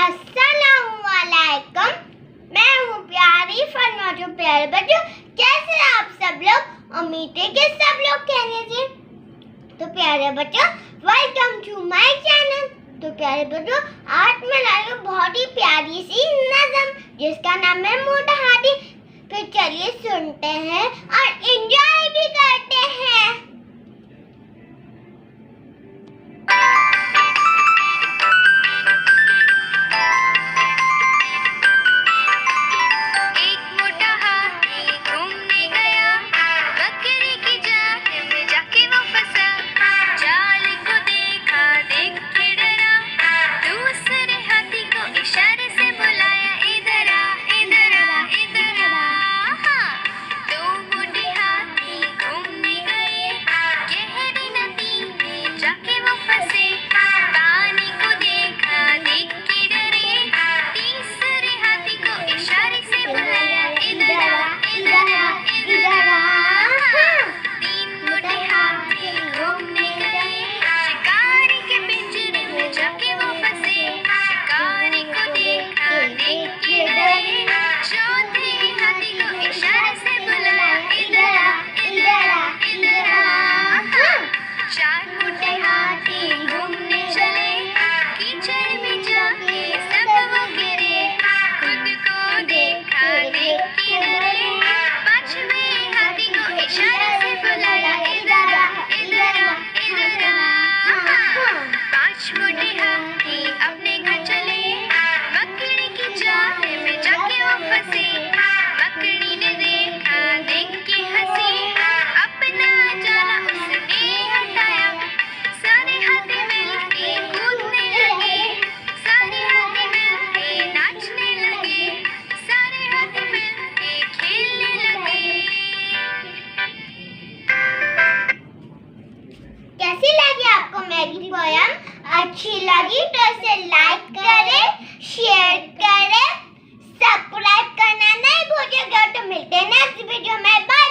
अस्सलामुअलैकुम। मैं हूँ प्यारी फरमा जो प्यारे बच्चों, कैसे आप सब लोग? उम्मीद है कि सब लोग कहने से। तो प्यारे बच्चों, वेलकम टू माय चैनल। तो प्यारे बच्चों, आज मैं लाई हूँ बहुत ही प्यारी सी नज़म जिसका नाम है मोटा हाथी। तो चलिए सुनते हैं और एंजॉय भी करते हैं। कैसी लगी आपको मेरी पोयम? अच्छी लगी तो इसे लाइक करें, शेयर करें, सब्सक्राइब करना नहीं भूलिएगा। तो मिलते हैं नेक्स्ट वीडियो में। बाय।